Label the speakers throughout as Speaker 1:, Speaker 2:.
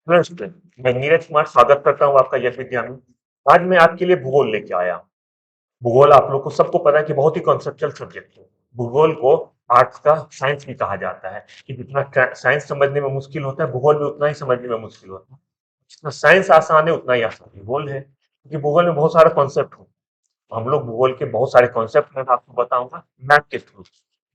Speaker 1: नमस्ते, मैं नीरज कुमार स्वागत करता हूँ आपका यश विज्ञान में। आज मैं आपके लिए भूगोल लेके आया हूँ। भूगोल आप लोग को सबको पता है कि बहुत ही कॉन्सेप्चुअल सब्जेक्ट है। भूगोल को आर्ट्स का साइंस भी कहा जाता है कि जितना साइंस समझने में मुश्किल होता है, भूगोल भी उतना ही समझने में मुश्किल होता है। जितना साइंस आसान है, उतना ही आसान भूगोल है, क्योंकि भूगोल में बहुत सारे कॉन्सेप्ट होते हैं। हम लोग भूगोल के बहुत सारे कॉन्सेप्ट मैं आपको बताऊंगा मैप के थ्रू।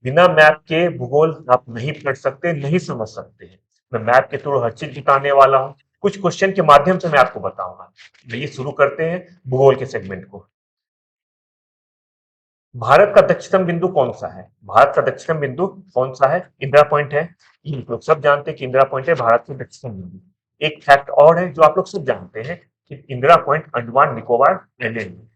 Speaker 1: बिना मैप के भूगोल आप नहीं पढ़ सकते, नहीं समझ सकते हैं। मैं मैप के थ्रू हर चीज बताने वाला हूँ। कुछ क्वेश्चन के माध्यम से मैं आपको बताऊंगा। चलिए शुरू करते हैं भूगोल के सेगमेंट को। भारत का दक्षिणतम बिंदु कौन सा है? भारत का दक्षिणतम बिंदु कौन सा है? इंदिरा पॉइंट है। ये लोग सब जानते हैं कि इंदिरा पॉइंट है भारत का दक्षिणतम बिंदु। एक फैक्ट और है जो आप लोग सब जानते हैं कि इंदिरा पॉइंट अंडमान निकोबार आइलैंड में।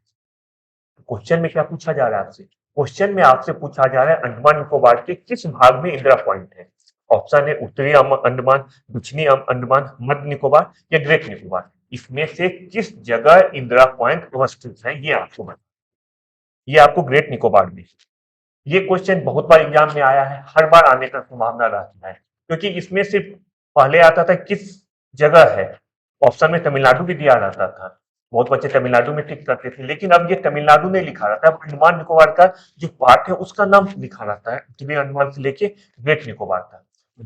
Speaker 1: क्वेश्चन में क्या पूछा जा रहा है आपसे? क्वेश्चन में आपसे पूछा जा रहा है अंडमान निकोबार के किस भाग में इंदिरा पॉइंट है। ऑप्शन है उत्तरी अंडमान, दक्षिणी अंडमान, मध्य निकोबार या ग्रेट निकोबार। इसमें से किस जगह इंदिरा पॉइंट अवस्थित है, ये आपको बता। ये आपको ग्रेट निकोबार में। ये क्वेश्चन बहुत बार एग्जाम में आया है, हर बार आने का संभावना रहता है, क्योंकि इसमें सिर्फ पहले आता था किस जगह है। ऑप्शन में तमिलनाडु भी दिया रहता था। बहुत बच्चे तमिलनाडु में टिक करते थे, लेकिन अब ये तमिलनाडु नहीं लिखा रहता है। अब अंडमान निकोबार का जो पार्ट है उसका नाम लिखा रहता है, उत्तरी अंडमान से लेके ग्रेट निकोबार तक।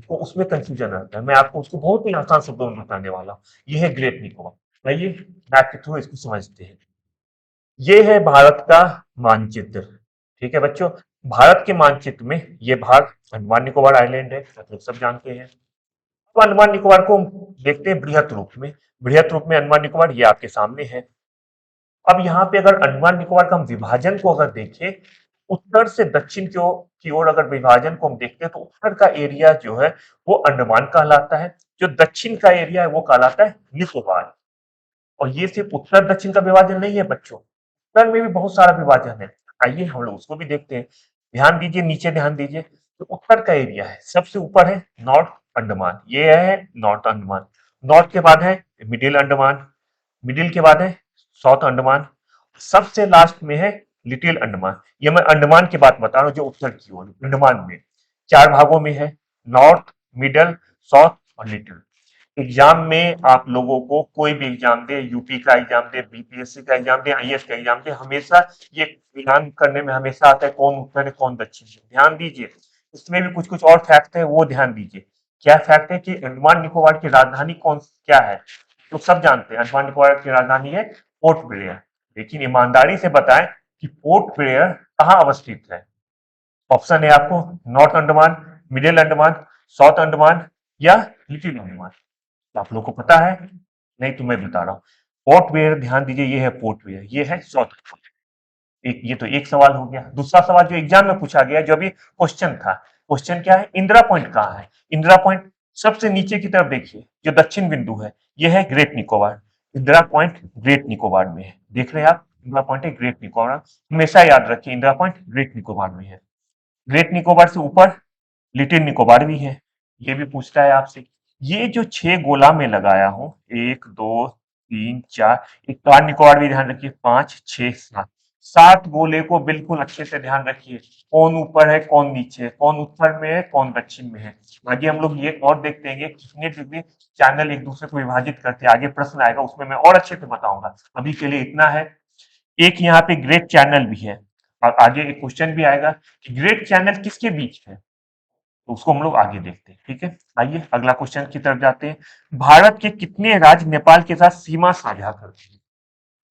Speaker 1: तो उसमें कंफ्यूजन रहता है। मैं आपको उसको बहुत ही आसान शब्दों में बताने वाला हूँ। ये है ग्रेट निकोबार। आइए मैप के थ्रू इसको समझते हैं। ये है भारत का मानचित्र। ठीक है बच्चों, भारत के मानचित्र में ये भाग अंडमान निकोबार आइलैंड है, आप लोग सब जानते हैं। तो अंडमान निकोबार को देखते हैं बृहत रूप में। बृहत रूप में अंडमान निकोबार ये आपके सामने है। अब यहाँ पे अगर अंडमान निकोबार का हम विभाजन को अगर देखें, उत्तर से दक्षिण की ओर अगर विभाजन को हम देखते हैं, तो उत्तर का एरिया जो है वो अंडमान कहलाता है। जो दक्षिण का एरिया है वो कहलाता है निकोबार। और ये सिर्फ उत्तर दक्षिण का विभाजन नहीं है बच्चों, उत्तर में भी बहुत सारा विभाजन है। आइए हम लोग उसको भी देखते हैं। ध्यान दीजिए, नीचे ध्यान दीजिए। तो उत्तर का एरिया है, सबसे ऊपर है नॉर्थ अंडमान, ये है नॉर्थ अंडमान। नॉर्थ के बाद है मिडिल अंडमान, मिडिल के बाद है साउथ अंडमान, सबसे लास्ट में है लिटिल अंडमान। ये मैं अंडमान की बात बता रहा हूँ जो उत्तर की ओर अंडमान में चार भागों में है, नॉर्थ, मिडल, साउथ और लिटिल। एग्जाम में आप लोगों को कोई भी एग्जाम दे, यूपी का एग्जाम दे, बीपीएससी का एग्जाम दे, आईएएस का एग्जाम दे, हमेशा ये ध्यान करने में हमेशा आता है कौन उत्तर है कौन दक्षिण है। ध्यान दीजिए, इसमें भी कुछ कुछ और फैक्ट है, वो ध्यान दीजिए। क्या फैक्ट है कि अंडमान निकोबार की राजधानी कौन क्या है? तो सब जानते हैं अंडमान निकोबार की राजधानी है पोर्ट ब्लेयर। लेकिन ईमानदारी से बताएं कि पोर्ट ब्लेयर कहाँ अवस्थित है। ऑप्शन है आपको north Andaman, middle Andaman, south Andaman या लिटिल अंडमान। तो आप लोग को पता है? नहीं तो मैं बता रहा हूँ। पोर्ट ब्लेयर, ध्यान दीजिए, ये है पोर्ट ब्लेयर, ये है साउथ। एक ये तो एक सवाल हो गया। दूसरा सवाल जो एग्जाम में पूछा गया, जो अभी क्वेश्चन था, क्वेश्चन क्या है? इंदिरा पॉइंट कहाँ है? इंदिरा पॉइंट सबसे नीचे की तरफ देखिए, जो दक्षिण बिंदु है, ये है great Nicobar. Indira point great Nicobar में है। देख रहे हैं आप, इंदिरा पॉइंट है ग्रेट निकोबार। हमेशा याद रखिए इंदिरा पॉइंट ग्रेट निकोबार में है। ग्रेट निकोबार से ऊपर लिटिल निकोबार भी है। ये भी पूछता है आपसे। ये जो 6 गोला में लगाया हूं, 1 2 3 4, एक कार निकोबार भी ध्यान रखिए, 5 6 7, 7 गोले को बिल्कुल अच्छे से ध्यान रखिए। कौन ऊपर है कौन नीचे है, कौन उत्तर में है कौन दक्षिण में है। आगे हम लोग ये और देखते हैं कितने डिग्री चैनल एक दूसरे को विभाजित करते हैं। आगे प्रश्न आएगा उसमें मैं और अच्छे से बताऊंगा। अभी के लिए इतना है। एक यहाँ पे ग्रेट चैनल भी है, और आगे एक क्वेश्चन भी आएगा कि ग्रेट चैनल किसके बीच है, तो उसको हम लोग आगे देखते हैं। ठीक है, आइए अगला क्वेश्चन की तरफ जाते हैं। भारत के कितने राज्य नेपाल के साथ सीमा साझा करते हैं?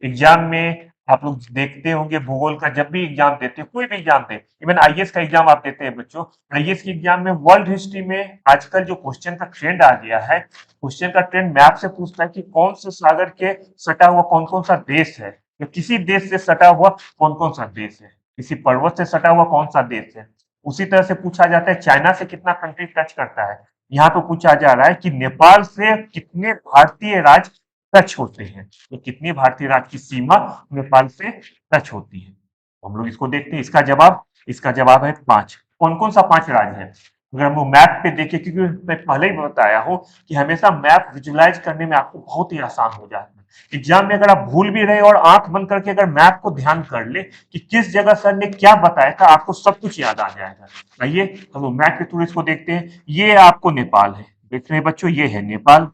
Speaker 1: एग्जाम में आप लोग देखते होंगे भूगोल का, जब भी एग्जाम देते हैं, कोई भी एग्जाम दे, इवन आईएएस का एग्जाम आप देते हैं बच्चों, आईएएस के एग्जाम में वर्ल्ड हिस्ट्री में आजकल जो क्वेश्चन का ट्रेंड आ गया है, क्वेश्चन का ट्रेंड मैप से पूछता है कि कौन से सागर के सटा हुआ कौन कौन सा देश है, या किसी देश से सटा हुआ कौन कौन सा देश है, किसी पर्वत से सटा हुआ कौन सा देश है। उसी तरह से पूछा जाता है चाइना से कितना कंट्री टच करता है। यहाँ पे पूछा जा रहा है कि नेपाल से कितने भारतीय राज्य टच होते हैं, तो कितनी भारतीय राज्य की सीमा नेपाल से टच होती है। हम लोग इसको देखते हैं। इसका जवाब है 5। कौन कौन सा 5 राज्य है? अगर हम लोग मैप पे देखें, क्योंकि मैं पहले ही बताया हूं कि हमेशा मैप विजुलाइज करने में आपको बहुत ही आसान हो जाता है। एग्जाम में अगर आप भूल भी रहे और आंख बंद करके अगर मैप को ध्यान कर ले कि किस जगह सर ने क्या बताया था, आपको सब कुछ याद आ जाएगा। आइए हम लोग मैप के थ्रू इसको देखते हैं। ये आपको नेपाल है, देख रहे हैं बच्चों, ये है नेपाल।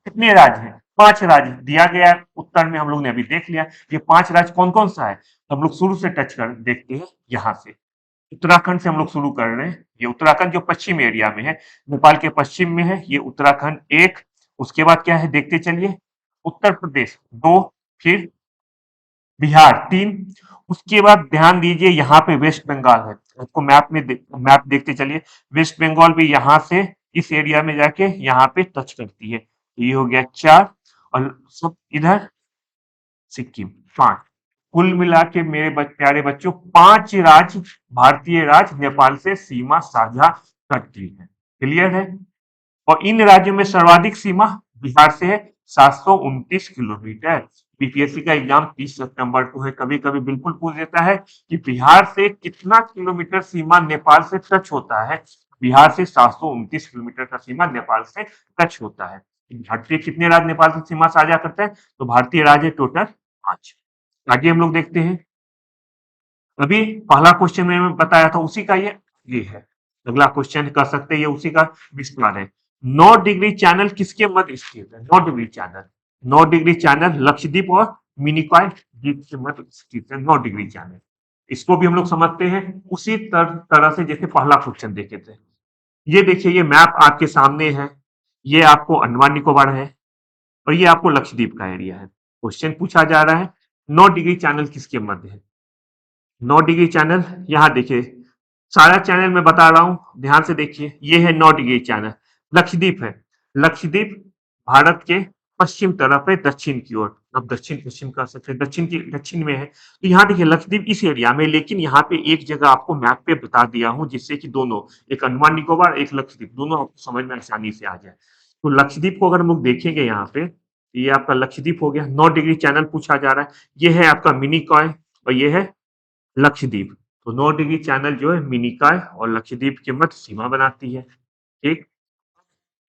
Speaker 1: कितने राज्य हैं? 5 राज्य दिया गया है उत्तर में, हम लोग ने अभी देख लिया। ये 5 राज्य कौन-कौन सा है? हम लोग शुरू से टच कर देखते हैं यहाँ से। उत्तराखंड से हम लोग शुरू कर रहे हैं। ये उत्तराखंड जो पश्चिम एरिया में है, नेपाल के पश्चिम में है, ये उत्तराखंड 1। उसके बाद क्या है देखते चलिए, उत्तर प्रदेश 2, फिर बिहार 3। उसके बाद ध्यान दीजिए यहाँ पे वेस्ट बंगाल है। आपको मैप देखते चलिए, वेस्ट बंगाल भी यहाँ से इस एरिया में जाके यहाँ पे टच करती है। ये हो गया 4 और सब इधर सिक्किम 5। कुल मिला के मेरे प्यारे बच्चों 5 राज्य, भारतीय राज्य नेपाल से सीमा साझा करती है। क्लियर है? और इन राज्यों में सर्वाधिक सीमा बिहार से है 729 किलोमीटर। बीपीएससी का एग्जाम 30 सितंबर को है। कभी कभी बिल्कुल पूछ देता है कि बिहार से कितना किलोमीटर सीमा नेपाल से टच होता है। बिहार से 729 किलोमीटर का सीमा नेपाल से टच होता है। भारतीय कितने राज्य नेपाल से सीमा साझा करते हैं? तो भारतीय राज्य टोटल 5। आगे हम लोग देखते हैं। अभी पहला क्वेश्चन में बताया था उसी का ये है। अगला क्वेश्चन कर सकते हैं, ये उसी का विस्तार है। 9 डिग्री चैनल किसके मध्य स्थित है? 9 degree channel, 9 degree channel Lakshadweep और मिनिकॉय द्वीप के मध्य स्थित है। 9 डिग्री चैनल, इसको भी हम लोग समझते हैं उसी तरह से जैसे पहला क्वेश्चन देखे थे। ये देखिए, ये मैप आपके सामने है। ये आपको अंडमान निकोबार है और ये आपको लक्षद्वीप का एरिया है। क्वेश्चन पूछा जा रहा है 9 डिग्री चैनल किसके मध्य है? 9 डिग्री चैनल, यहाँ देखिए सारा चैनल मैं बता रहा हूं, ध्यान से देखिए। ये है 9 डिग्री चैनल, लक्षद्वीप है। लक्षद्वीप भारत के पश्चिम तरफ है, दक्षिण की ओर। अब दक्षिण पश्चिम कह सकते हैं, दक्षिण में है। तो यहाँ देखिए लक्षद्वीप इस एरिया में, लेकिन यहाँ पे एक जगह आपको मैप पे बता दिया हूं जिससे कि दोनों, एक अंडमान निकोबार एक लक्षद्वीप, दोनों आपको समझ में आसानी से आ जाए। तो लक्षद्वीप को अगर हम लोग देखेंगे यहाँ पे, ये आपका लक्षद्वीप हो गया। 9 डिग्री चैनल पूछा जा रहा है। ये है आपका मिनिकॉय और ये है लक्षद्वीप। तो 9 डिग्री चैनल जो है मिनिकॉय और लक्षद्वीप के मध्य सीमा बनाती है। ठीक।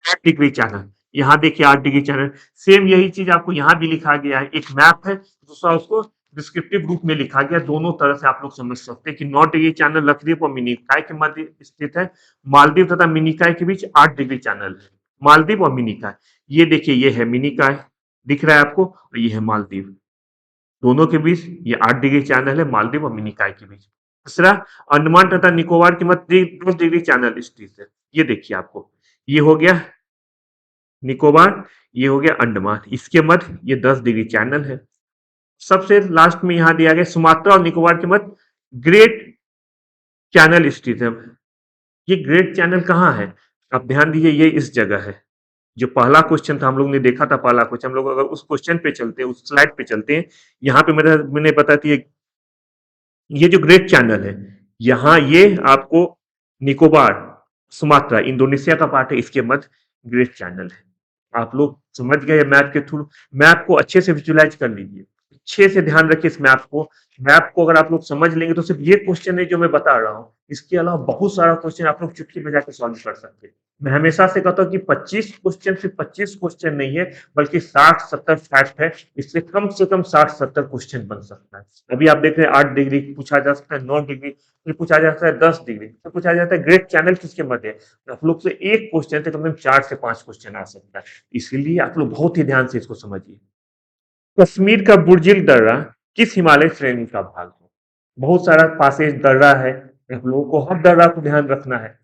Speaker 1: 8 डिग्री चैनल, यहाँ देखिए 8 डिग्री चैनल, सेम यही चीज आपको यहाँ भी लिखा गया है। एक मैप है, दूसरा उसको डिस्क्रिप्टिव रूप में लिखा गया। दोनों तरह से आप लोग समझ सकते हैं कि 9 डिग्री चैनल लक्षद्वीप और मिनिकॉय के मध्य स्थित है। मालदीव तथा मिनिकॉय के बीच 8 डिग्री चैनल है। मालदीव और मिनिकॉय, ये देखिए ये है मिनिकॉय दिख रहा है आपको, और ये है मालदीव। दोनों के बीच ये 8 डिग्री चैनल है, मालदीव और मिनिकॉय के बीच। तीसरा, अंडमान तथा निकोबार के मध्य 10 डिग्री चैनल स्थित है। ये देखिए आपको, ये हो गया निकोबार, ये हो गया अंडमान, इसके मध्य ये 10 डिग्री चैनल है। सबसे लास्ट में यहां दिया गया सुमात्रा और निकोबार के मध्य ग्रेट चैनल स्थित है। ये ग्रेट चैनल कहाँ है? आप ध्यान दीजिए, ये इस जगह है। जो पहला क्वेश्चन था हम लोग ने देखा था, पहला क्वेश्चन, हम लोग अगर उस क्वेश्चन पे चलते हैं, उस स्लाइड पे चलते हैं, यहाँ पे मैंने बता दी, ये जो ग्रेट चैनल है, यहाँ ये आपको निकोबार, सुमात्रा, इंडोनेशिया का पार्ट है, इसके मध्य ग्रेट चैनल है। आप लोग समझ गए मैप के थ्रू। मैप को अच्छे से विजुलाइज कर लीजिए, अच्छे से ध्यान रखिए इस मैप को। मैप को अगर आप लोग समझ लेंगे तो सिर्फ ये क्वेश्चन है जो मैं बता रहा हूँ, इसके अलावा बहुत सारा क्वेश्चन आप लोग चुटकी बजा के सॉल्व कर सकते हैं। मैं हमेशा से कहता हूँ कि 25 क्वेश्चन सिर्फ 25 क्वेश्चन नहीं है, बल्कि 60-70 फैक्ट है। इससे कम से कम 60-70 क्वेश्चन बन सकता है। अभी आप देख रहे हैं 8 डिग्री पूछा जा सकता है, 9 डिग्री फिर पूछा जा सकता है, 10 डिग्री फिर पूछा जाता है ग्रेट चैनल किसके मध्य है। आप लोग से एक क्वेश्चन से कम से कम 4 से 5 क्वेश्चन आ सकता है। इसीलिए आप लोग बहुत ही ध्यान से इसको समझिए। कश्मीर का बुर्जिल दर्रा किस हिमालय श्रेणी का भाग है? बहुत सारा पासेज दर्रा है, आप लोगों को हर दर्रा को ध्यान रखना है।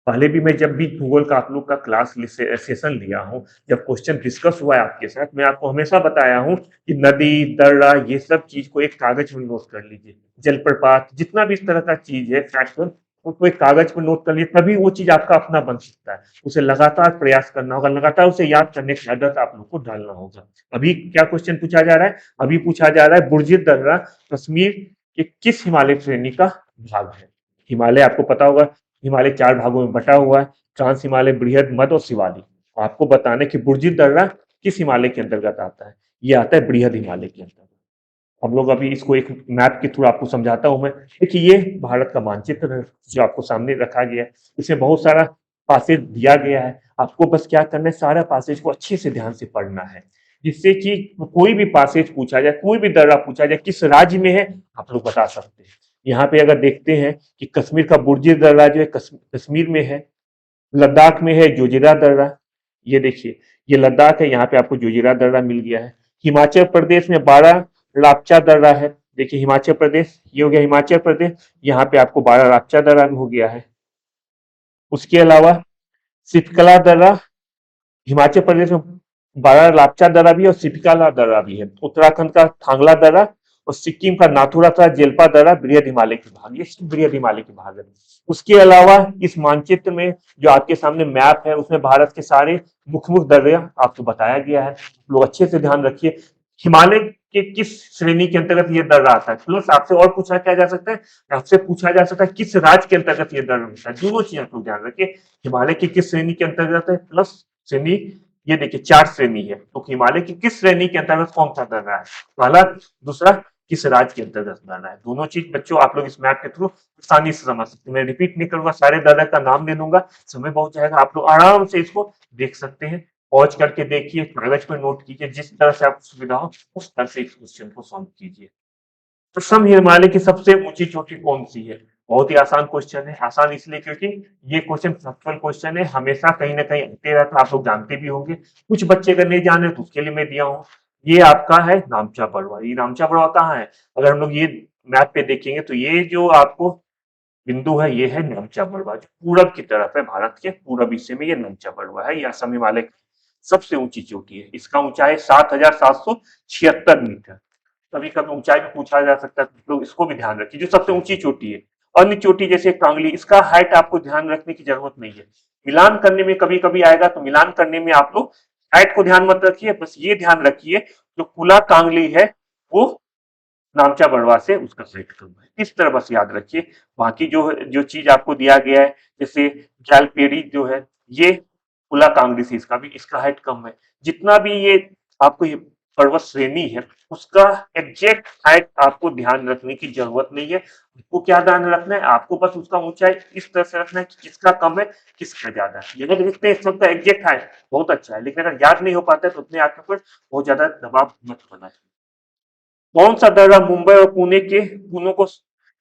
Speaker 1: पहले भी मैं जब भी भूगोल का आप लोग का क्लास सेशन लिया हूँ, जब क्वेश्चन डिस्कस हुआ है आपके साथ, मैं आपको हमेशा बताया हूँ कि नदी, दर्रा, ये सब चीज को एक कागज में नोट कर लीजिए। जलप्रपात, जितना भी इस तरह का चीज है फैक्टर, उसको एक कागज पर नोट कर लीजिए, तभी वो चीज आपका अपना बन सकता है। उसे लगातार प्रयास करना होगा, लगातार उसे याद करने की आदत आप लोग को डालना होगा। अभी क्या क्वेश्चन पूछा जा रहा है? अभी पूछा जा रहा है बुर्जिल दर्रा कश्मीर के किस हिमालय श्रेणी का भाग है? हिमालय आपको पता होगा, हिमालय 4 भागों में बटा हुआ है, ट्रांस हिमालय, बृहद, मध्य और शिवालिक। आपको बताना है कि बुर्जिल दर्रा किस हिमालय के अंतर्गत आता है। ये आता है बृहद हिमालय के अंतर्गत। हम लोग अभी इसको एक मैप के थ्रू आपको समझाता हूं मैं। देखिए ये भारत का मानचित्र है जो आपको सामने रखा गया है, इसमें बहुत सारा पासेज दिया गया है। आपको बस क्या करना है, सारा पासेज को अच्छे से ध्यान से पढ़ना है, जिससे कि कोई भी पासेज पूछा जाए, कोई भी दर्रा पूछा जाए, किस राज्य में है आप लोग बता सकते हैं। यहाँ पे अगर देखते हैं कि कश्मीर का बुर्जिल दर्रा जो है कश्मीर में है, लद्दाख में है जोजिला दर्रा, ये देखिए, ये लद्दाख है, यहाँ पे आपको जोजिला दर्रा मिल गया है। हिमाचल प्रदेश में 12 लापचा दर्रा है। देखिए हिमाचल प्रदेश, ये हो गया हिमाचल प्रदेश, यहाँ पे आपको 12 लापचा दर्रा हो गया है। उसके अलावा सिपकला दर्रा, हिमाचल प्रदेश में 12 लापचा दर्रा भी है और सिपकाला दर्रा भी है। उत्तराखंड का थांगला दर्रा और सिक्किम का नाथुला का जेल्पा दर्रा बृहद हिमालय के भाग, ये बृहद हिमालय के भाग है। उसके अलावा इस मानचित्र में जो आपके सामने मैप है उसमें भारत के सारे मुख्य मुख्य दर्रे आपको बताया गया है, लोग अच्छे से ध्यान रखिए। हिमालय के किस श्रेणी के अंतर्गत ये दर्रा आता है, प्लस आपसे और पूछा क्या जा सकता है, आपसे पूछा जा सकता है किस राज्य के अंतर्गत ये दर्रा आता है। दोनों चीज आप लोग ध्यान रखिए, हिमालय की किस श्रेणी के अंतर्गत है, प्लस श्रेणी, ये देखिए 4 श्रेणी है, तो हिमालय की किस श्रेणी के अंतर्गत कौन सा दर्रा है, पहला, दूसरा, किस राज्य के अंतर्गत दर्रा है। दोनों चीज बच्चों आप लोग इस मैप के थ्रू आसानी से समझ सकते हैं। मैं रिपीट नहीं करूंगा, सारे दर्रा का नाम ले लूंगा, समय बहुत जाएगा, आप लोग आराम से इसको देख सकते हैं। पॉज करके देखिए, कागज पर नोट कीजिए, जिस तरह से आपको सुविधा हो उस तरह से इस क्वेश्चन को सॉल्व कीजिए। तो सम हिमालय की सबसे ऊंची चोटी कौन सी है? बहुत ही आसान क्वेश्चन है, आसान इसलिए क्योंकि ये क्वेश्चन फैक्चुअल क्वेश्चन है, हमेशा कहीं ना कहीं आते रहता है, आप लोग जानते भी होंगे। कुछ बच्चे अगर नहीं जान रहे तो उसके लिए मैं दिया हूँ, ये आपका है नामचा बड़वा। ये नामचा बड़वा कहाँ है? अगर हम लोग ये मैप पे देखेंगे तो ये जो आपको बिंदु है ये है नामचा बड़वा, जो पूरब की तरफ है, भारत के पूरब हिस्से में ये नामचा बड़वा है। ये असम हिमालय की सबसे ऊंची चोटी है, इसका ऊंचाई 7,776 मीटर। कभी कभी ऊंचाई भी पूछा जा सकता है, तो लोग इसको भी ध्यान रखिए, जो सबसे ऊंची चोटी है। अन्य चोटी जैसे कांगली, इसका हाइट आपको ध्यान रखने की जरूरत नहीं है, मिलान करने में कभी कभी आएगा, तो मिलान करने में आप लोग हाइट को ध्यान मत रखिए, बस ये ध्यान रखिए जो कुला कांगली है वो नामचा बड़वा से उसका हाइट कम है, इस तरह बस याद रखिए। बाकी जो जो चीज आपको दिया गया है, जैसे जलपेड़ी जो है ये कुला कांगड़ी से इसका भी, इसका हाइट कम है। जितना भी ये आपको ये पर्वत श्रेणी है उसका एग्जैक्ट हाइट आपको ध्यान रखने की जरूरत नहीं है। आपको क्या ध्यान रखना है, आपको बस उसका ऊंचाई इस तरह से रखना है कि किसका कम है किसका ज्यादा है। अगर देखते हैं सबका एग्जैक्ट हाइट बहुत अच्छा है, लेकिन अगर याद नहीं हो पाता है तो अपने आप पर बहुत ज्यादा दबाव मत बनाए। कौन सा दर्रा मुंबई और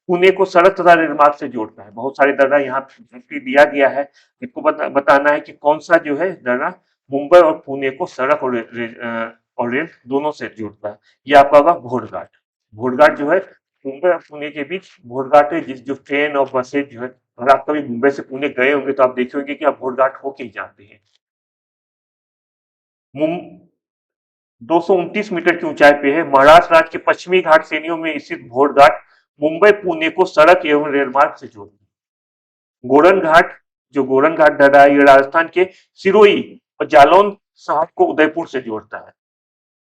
Speaker 1: पुणे को सड़क तथा रेलमार्ग से जोड़ता है? बहुत सारे दर्रा यहाँ पे दिया गया है, आपको बताना है कि कौन सा जो है दर्रा मुंबई और पुणे को सड़क और रेल दोनों से जोड़ता है। ये आपका होगा भोरघाट। भोरघाट जो है मुंबई और पुणे के बीच भोरघाट है, जिस जो ट्रेन और बसेज जो है, अगर आप कभी मुंबई से पुणे गए होंगे तो आप देखे होंगे कि आप भोरघाट होके ही जाते हैं। 229 मीटर की ऊंचाई पे है। महाराष्ट्र राज्य के पश्चिमी घाट श्रेणियों में स्थित घोड़घाट मुंबई पुणे को सड़क एवं रेलमार्ग से जोड़ता है। गोरन घाट, जो गोरन घाट दर्रा है, ये राजस्थान के सिरोही और जालौन साहब को उदयपुर से जोड़ता है।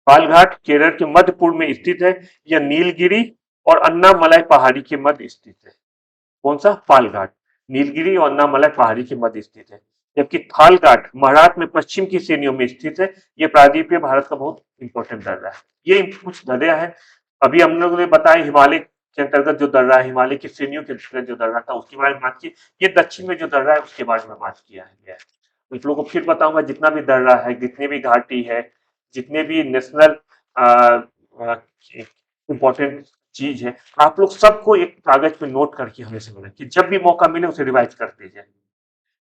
Speaker 1: पालघाट केरल के मध्य पूर्व में स्थित है, यह नीलगिरी और अन्नामलाई पहाड़ी के मध्य स्थित है। कौन सा? पालघाट, नीलगिरी और अन्नामलाई पहाड़ी के मध्य स्थित है। जबकि थालघाट महाराष्ट्र में पश्चिम की श्रेणियों में स्थित है, ये प्रायद्वीपीय भारत का बहुत इंपॉर्टेंट दर्रा है। ये कुछ दर्रे हैं, अभी हम लोगों ने बताया हिमालय के अंतर्गत जो दर्रा है, हिमालय की श्रेणियों के अंतर्गत जो दर्रा था उसके बारे में बात की। ये दक्षिण में जो दर्रा है उसके बारे में बात किया है। कुछ लोगों को फिर बताऊंगा, जितना भी दर्रा है, जितने भी घाटी है, जितने भी नेशनल इंपॉर्टेंट चीज है, आप लोग सबको एक कागज पे नोट करके हमेशा बनाए कि जब भी मौका मिले उसे रिवाइज करते जाए।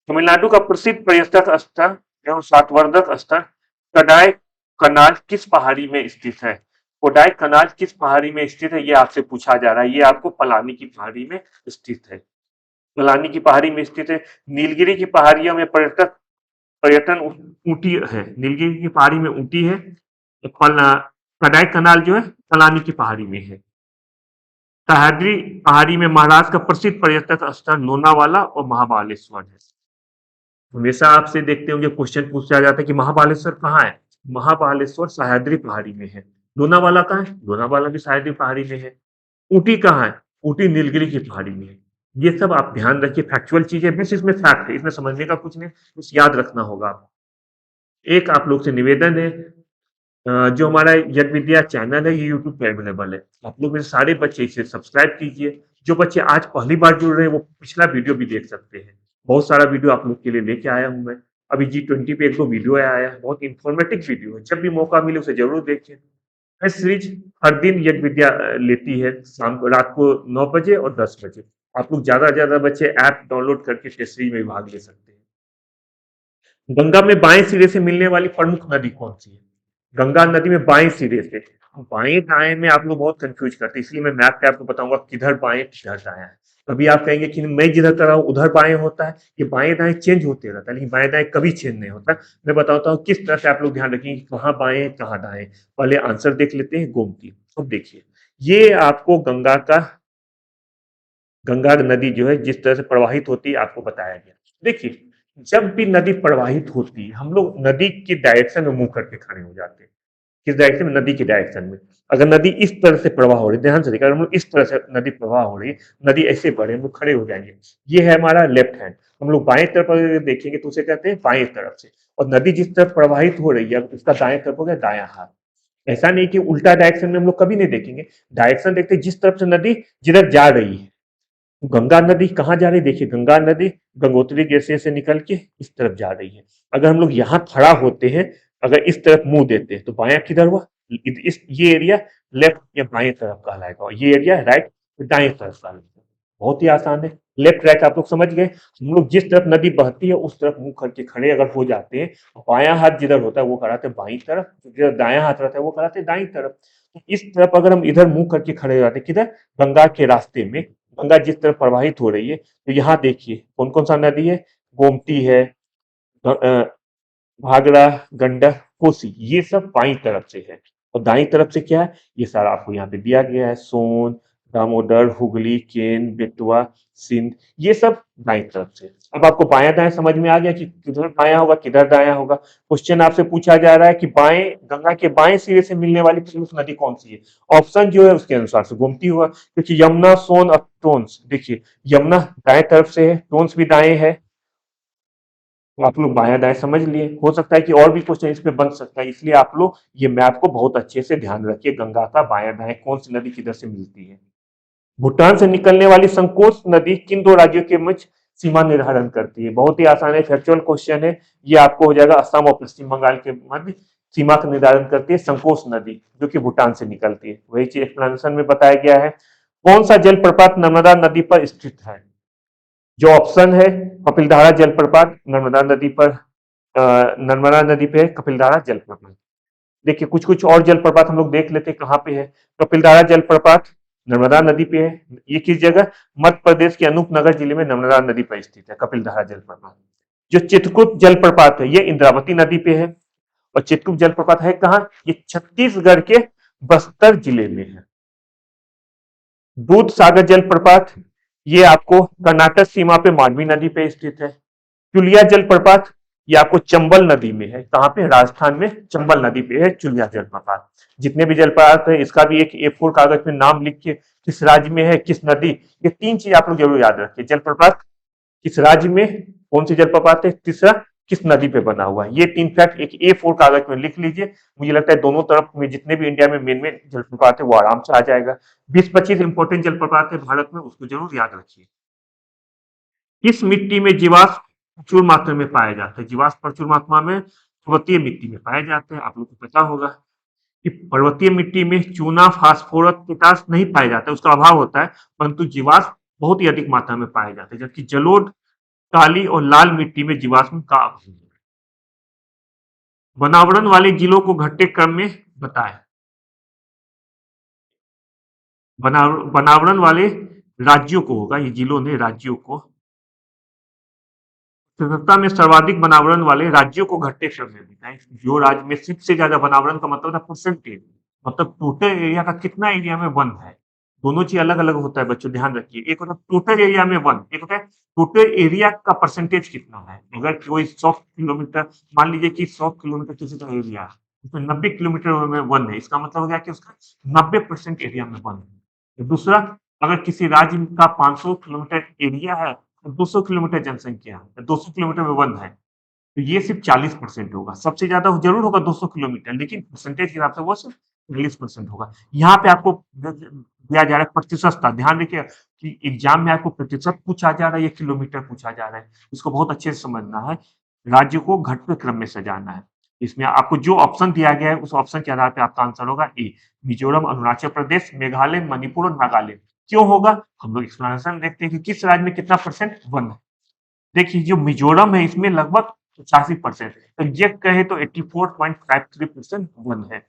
Speaker 1: तमिलनाडु का प्रसिद्ध पर्यटक स्थल एवं सातवर्धक स्थल कडाई कनाल किस पहाड़ी में स्थित है? कोडाई कनाल किस पहाड़ी में स्थित है, ये आपसे पूछा जा रहा है। ये आपको पलानी की पहाड़ी में स्थित है, पलानी की पहाड़ी में स्थित है। नीलगिरी की पहाड़ियों में पर्यटन ऊटी है, नीलगिरी की पहाड़ी में ऊटी है। कडाई कनाल जो है पलानी की पहाड़ी में है। सह्याद्री पहाड़ी में महाराष्ट्र का प्रसिद्ध पर्यटक स्थल लोनावाला और महाबालेश्वर है। हमेशा आपसे देखते होंगे क्वेश्चन पूछा जाता है कि महाबालेश्वर कहाँ है? महाबालेश्वर सह्याद्री पहाड़ी में है। लोनावाला कहाँ है? लोनावाला भी सह्याद्री पहाड़ी में है। ऊटी कहाँ है? ऊटी नीलगिरी की पहाड़ी में है। ये सब आप ध्यान रखिए, फैक्चुअल चीज है, बस इसमें फैक्ट है, इसमें समझने का कुछ नहीं, बस याद रखना होगा आपको। एक आप लोग से निवेदन है, जो हमारा यज्ञ विद्या चैनल है ये यूट्यूब पे अवेलेबल है, आप लोग मेरे सारे बच्चे इसे सब्सक्राइब कीजिए। जो बच्चे आज पहली बार जुड़ रहे हैं वो पिछला वीडियो भी देख सकते हैं, बहुत सारा वीडियो आप लोग के लिए लेके आया हूँ मैं। अभी G20 पे 1-2 वीडियो आया है, बहुत इंफॉर्मेटिव वीडियो है, जब भी मौका मिले उसे जरूर देखें। यह सीरीज हर दिन यज्ञ विद्या लेती है, शाम को रात को 9 बजे और 10 बजे। आप लोग ज्यादा से ज्यादा बच्चे ऐप डाउनलोड करके टेस्ट सीरीज में भाग ले सकते हैं। गंगा में बाएं सिरे से मिलने वाली प्रमुख नदी कौन सी है? गंगा नदी में बाएं सिरे से, बाएं दाएं में आप लोग बहुत कंफ्यूज करते हैं, इसलिए मैं मैप पे आपको बताऊंगा किधर बाएं किधर दाएं है। कभी आप कहेंगे कि मैं जिधर कर रहा हूँ उधर बाएं होता है, ये बाएं दाएं चेंज होते रहता है, लेकिन बाएं दाएं कभी चेंज नहीं होता। मैं बताता हूँ किस तरह से आप लोग ध्यान रखेंगे कहाँ बाएं कहाँ दाएं। पहले आंसर देख लेते हैं, गोमती। अब देखिए, ये आपको गंगा नदी जो है जिस तरह से प्रवाहित होती है आपको बताया गया। देखिए, जब भी नदी प्रवाहित होती है हम लोग नदी की डायरेक्शन में मुंह करके खड़े हो जाते हैं। किस डायरेक्शन में? नदी की डायरेक्शन में। अगर नदी इस तरह से प्रवाह हो रही है, ध्यान से देखिए, अगर हम लोग इस तरह से नदी प्रवाह हो रही है, नदी ऐसे बढ़े, हम लोग खड़े हो जाएंगे। ये है हमारा लेफ्ट हैंड। हम लोग बाएं तरफ अगर देखेंगे तो उसे कहते हैं बाएं तरफ से। और नदी जिस तरफ प्रवाहित हो रही है उसका दाएं तरफ हो गया दायां हाथ। ऐसा नहीं कि उल्टा डायरेक्शन में हम लोग कभी नहीं देखेंगे, डायरेक्शन देखते हैं जिस तरफ से नदी जिधर जा रही है। गंगा नदी कहाँ जा रही है? देखिए, गंगा नदी गंगोत्री ग्लेशियर से निकल के इस तरफ जा रही है। अगर हम लोग यहाँ खड़ा होते हैं, अगर इस तरफ मुंह देते हैं तो बायां किधर हुआ? ये एरिया लेफ्ट या बाएं तरफ कहलाएगा, और ये एरिया राइट दाएं तरफ कहलाएगा। बहुत ही आसान है। लेफ्ट राइट आप लोग समझ गए। हम लोग जिस तरफ नदी बहती है उस तरफ मुंह करके खड़े अगर हो जाते हैं, बायां हाथ जिधर होता है वो कराते हैं बाई तरफ, जिधर दायां हाथ रहता है वो कराते हैं दाई तरफ। तो इस तरफ अगर हम इधर मुंह करके खड़े हो जाते हैं, किधर? गंगा के रास्ते में। गंगा जिस तरफ प्रवाहित हो रही है, तो यहाँ देखिए कौन कौन सा नदी है? गोमती है, घाघरा, गंडक, कोसी, ये सब बाईं तरफ से है। और दाईं तरफ से क्या है? ये सारा आपको यहाँ पे दिया गया है, सोन, दामोदर, हुगली, केन, बेतवा, सिंध, ये सब दाईं तरफ से। अब आपको बायां दाएं समझ में आ गया कि किधर बायां होगा किधर दायां होगा। क्वेश्चन आपसे पूछा जा रहा है कि बाएं, गंगा के बाएं सिरे से मिलने वाली प्रमुख नदी कौन सी है? ऑप्शन जो है उसके अनुसार से गोमती हुआ, क्योंकि यमुना, सोन और टोन्स, देखिए यमुना दाएं तरफ से है, टोन्स भी दाएं है। तो आप लोग बायां दाएं समझ लिए। हो सकता है कि और भी क्वेश्चन इस पे बन सकता है, इसलिए आप लोग ये मैप को बहुत अच्छे से ध्यान रखिए, गंगा का बायां दाएं कौन सी नदी किधर से मिलती है। भूटान से निकलने वाली संकोच नदी किन दो राज्यों के मध्य सीमा निर्धारण करती है? बहुत ही आसान है, फैक्चुअल क्वेश्चन है। ये आपको हो जाएगा असम और पश्चिम बंगाल के मध्य सीमा का निर्धारण करती है संकोच नदी, जो कि भूटान से निकलती है। वही चीज एक्सप्लेनेशन में बताया गया है। कौन सा जलप्रपात नर्मदा नदी पर स्थित है? जो ऑप्शन है, कपिलधारा जलप्रपात नर्मदा नदी पर, नर्मदा नदी पे है कपिलधारा जलप्रपात। देखिए, कुछ कुछ और जलप्रपात हम लोग देख लेते हैं कहाँ पे है। कपिलधारा जलप्रपात नर्मदा नदी पे है। ये किस जगह? मध्य प्रदेश के अनूपनगर जिले में नर्मदा नदी पर स्थित है कपिलधारा जलप्रपात। जो चित्रकूट जलप्रपात है ये इंद्रावती नदी पे है। और चित्रकूट जलप्रपात है कहाँ? ये छत्तीसगढ़ के बस्तर जिले में है। दूध सागर जलप्रपात, ये आपको कर्नाटक सीमा पे मांडवी नदी पे स्थित है। चुलिया जलप्रपात, ये आपको चंबल नदी में है। कहाँ पे? राजस्थान में चंबल नदी पे है चुलिया जलप्रपात। जितने भी जलप्रपात है इसका भी एक A4 कागज में नाम लिख के किस राज्य में है, किस नदी, ये तीन चीज आप लोग जरूर याद रखिए। जलप्रपात किस राज्य में, कौन सी जलप्रपात है, तीसरा किस नदी पे बना हुआ है। ये तीन फैक्ट एक A4 कागज में लिख लीजिए। मुझे लगता है दोनों तरफ में जितने भी इंडिया में मेन मेन जलप्रपात है वो आराम से आ जाएगा। 20-25 इंपॉर्टेंट जलप्रपात है भारत में, उसको जरूर याद रखिए। किस मिट्टी में जीवाश्म प्रचुर मात्रा में पाया जाता है? जीवाश्म प्रचुर मात्रा में पर्वतीय मिट्टी में पाए जाते हैं। आप लोग को पता होगा कि पर्वतीय मिट्टी में चूना, फास्फोरस, पोटास नहीं पाया जाता है, उसका अभाव होता है, परंतु जीवाश्म बहुत ही अधिक मात्रा में पाए जाते हैं। जबकि जलोढ़, काली और लाल मिट्टी में जीवाश्म का अभाव है। वनावरण वाले जिलों को घटते क्रम में बताएं। वनावरण वाले राज्यों को होगा, ये जिलों ने राज्यों को। स्वतंत्रता में सर्वाधिक वनावरण वाले राज्यों को घटते क्रम में बताएं। जो राज्य में सबसे ज्यादा वनावरण का मतलब है परसेंटेज, मतलब टोटल एरिया का कितना एरिया में वन है। दोनों चीज अलग अलग होता है बच्चों, ध्यान रखिए। एक होता है टोटल एरिया में वन, एक होता है टोटल एरिया का परसेंटेज कितना है। अगर कोई 100 किलोमीटर, मान लीजिए कि 100 किलोमीटर किसी का एरिया है, उसमें 90 किलोमीटर में वन है, इसका मतलब हो गया कि उसका 90% एरिया में वन है। दूसरा, अगर किसी राज्य का 500 किलोमीटर एरिया है, 200 किलोमीटर जनसंख्या है, 200 किलोमीटर में वन है, तो ये सिर्फ 40% होगा। सबसे ज्यादा जरूर होगा 200 किलोमीटर, लेकिन परसेंटेज के हिसाब से वो सिर्फ 40% होगा। यहाँ पे आपको दिया जा रहा है प्रतिशतता, ध्यान रखिए कि एग्जाम में आपको प्रतिशत पूछा जा रहा है या किलोमीटर पूछा जा रहा है, इसको बहुत अच्छे से समझना है। राज्य को घटते क्रम में सजाना है। इसमें आपको जो ऑप्शन दिया गया है उस ऑप्शन के आधार पर आपका आंसर होगा ए, मिजोरम, अरुणाचल प्रदेश, मेघालय, मणिपुर और नागालैंड। क्यों होगा? हम लोग एक्सप्लेनेशन देखते हैं कि किस राज्य में कितना परसेंट वन है। देखिए, जो मिजोरम है इसमें लगभग 85%, एग्जैक्ट कहे तो 84.53% वन है।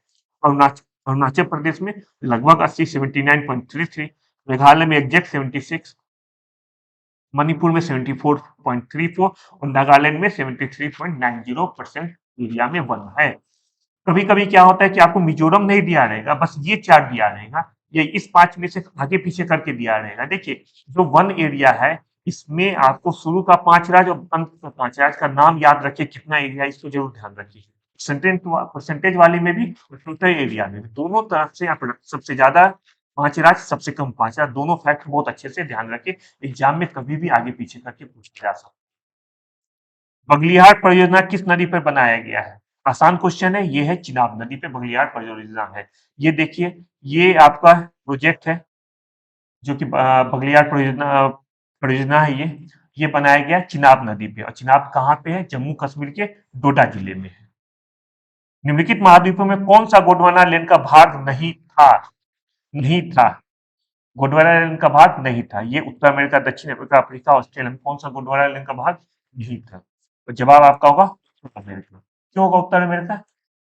Speaker 1: अरुणाचल प्रदेश में लगभग 80 79.33, मेघालय में एग्जैक्ट 76, मणिपुर में 74.34 और नागालैंड में 73.90% एरिया में वन है। कभी कभी क्या होता है कि आपको मिजोरम नहीं दिया रहेगा, बस ये चार्ट दिया रहेगा, ये इस 5 में से आगे पीछे करके दिया रहेगा। देखिए जो वन एरिया है इसमें आपको शुरू का 5 राज्य और अंत का 5 राज्य का नाम याद रखिए, कितना एरिया इसको जरूर ध्यान रखिए। परसेंटेज वाले में भी और टोटल एरिया में भी, दोनों तरफ से आप सबसे ज्यादा 5 राज्य, सबसे कम 5 राज्य, दोनों फैक्ट बहुत अच्छे से ध्यान रखिए, एग्जाम में कभी भी आगे पीछे करके पूछा जा सकता है। बगलियार परियोजना किस नदी पर बनाया गया है? आसान क्वेश्चन है, ये है चिनाब नदी पे बगलियार परियोजना है। ये देखिए, ये आपका प्रोजेक्ट है जो कि बगलियार परियोजना है। ये बनाया गया चिनाब नदी पे, और चिनाब कहाँ पे है? जम्मू कश्मीर के डोडा जिले में है। निम्नलिखित महाद्वीपों में कौन सा गोंडवाना लेन का भाग नहीं था? नहीं था, गोंडवाना लेन का भाग नहीं था। ये उत्तर अमेरिका, दक्षिण अफ्रीका, अफ्रीका, ऑस्ट्रेलिया में कौन सा गोंडवाना लेन का भाग नहीं था? तो जवाब आपका होगा उत्तर अमेरिका। क्यों होगा उत्तर अमेरिका?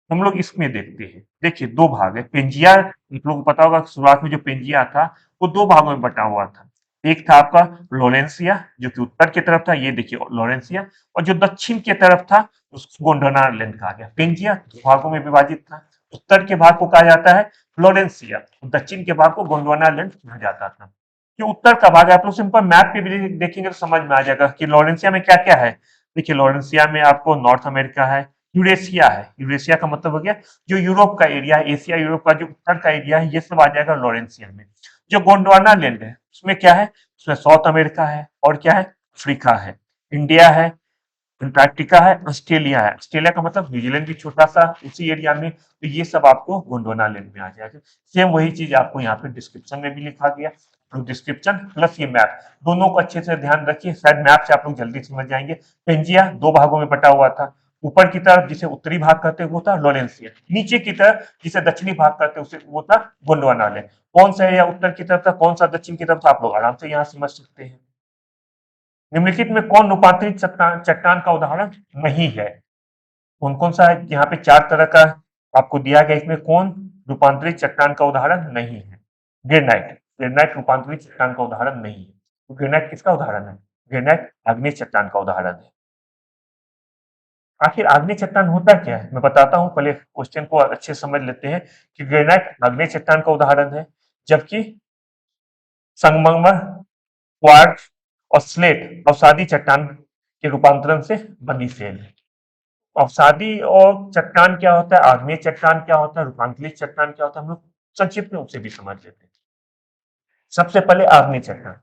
Speaker 1: हम लोग इसमें देखते हैं, देखिए दो भाग है। पेंजिया, आप लोगों को पता होगा शुरुआत में जो पेंजिया था वो दो भागों में बटा हुआ था। एक था आपका लोरेंसिया जो कि उत्तर की तरफ था, ये देखिए लोरेंसिया, और जो दक्षिण की तरफ था उसको गोंडवाना लेन कहा गया। पेंजिया दो भागों में विभाजित था, उत्तर के भाग को कहा जाता है फ्लोरेंसिया, दक्षिण के भाग को गोंडवाना लैंड कहा जाता था। जो उत्तर का भाग है, आप लोग सिंपल मैप पे भी देखेंगे तो समझ में आ जाएगा कि लॉरेंसिया में क्या क्या है। देखिए लॉरेंसिया में आपको नॉर्थ अमेरिका है, यूरेशिया है, यूरेशिया का मतलब हो गया जो यूरोप का एरिया है, एशिया यूरोप का जो उत्तर का एरिया है, ये सब आ जाएगा लॉरेंसिया में। जो गोंडवाना लैंड है उसमें क्या है? उसमें साउथ अमेरिका है, और क्या है? अफ्रीका है, इंडिया है, अंटार्कटिका है, ऑस्ट्रेलिया है। ऑस्ट्रेलिया का मतलब न्यूजीलैंड भी छोटा सा उसी एरिया में, तो ये सब आपको गोंडवाना लैंड में आ जाएगा। सेम वही चीज आपको यहाँ पे डिस्क्रिप्शन में भी लिखा गया, तो डिस्क्रिप्शन प्लस ये मैप, दोनों को अच्छे से ध्यान रखिए, शायद मैप से आप लोग जल्दी समझ जाएंगे। पेंजिया दो भागों में बटा हुआ था, ऊपर की तरफ जिसे उत्तरी भाग कहते हैं वो था लोरेंसिया, नीचे की तरफ जिसे दक्षिणी भाग कहते हैं उसे वो था गोंडवाना लैंड। कौन सा एरिया उत्तर की तरफ था, कौन सा दक्षिण की तरफ था, आप लोग आराम से यहाँ समझ सकते हैं। निम्नलिखित में कौन रूपांतरित चट्टान चट्टान का उदाहरण नहीं है? कौन कौन सा है? यहाँ पे 4 तरह का आपको दिया गया, इसमें कौन रूपांतरित चट्टान का उदाहरण नहीं है? ग्रेनाइट, ग्रेनाइट रूपांतरित चट्टान का उदाहरण नहीं है। तो ग्रेनाइट किसका उदाहरण है? ग्रेनाइट आग्नेय चट्टान का उदाहरण है। आखिर आग्नेय चट्टान होता क्या है, मैं बताता हूँ, पहले क्वेश्चन को अच्छे से समझ लेते हैं कि ग्रेनाइट आग्नेय चट्टान का उदाहरण है, जबकि संगमरमर, क्वार्ट्ज और स्लेट अवसादी चट्टान के रूपांतरण से बनी सेल है। अवसादी और चट्टान क्या होता है, आग्नेय चट्टान क्या होता है, रूपांतरित चट्टान क्या होता है, हम लोग संक्षिप्त रूप से भी समझ लेते हैं। सबसे पहले आग्नेय चट्टान।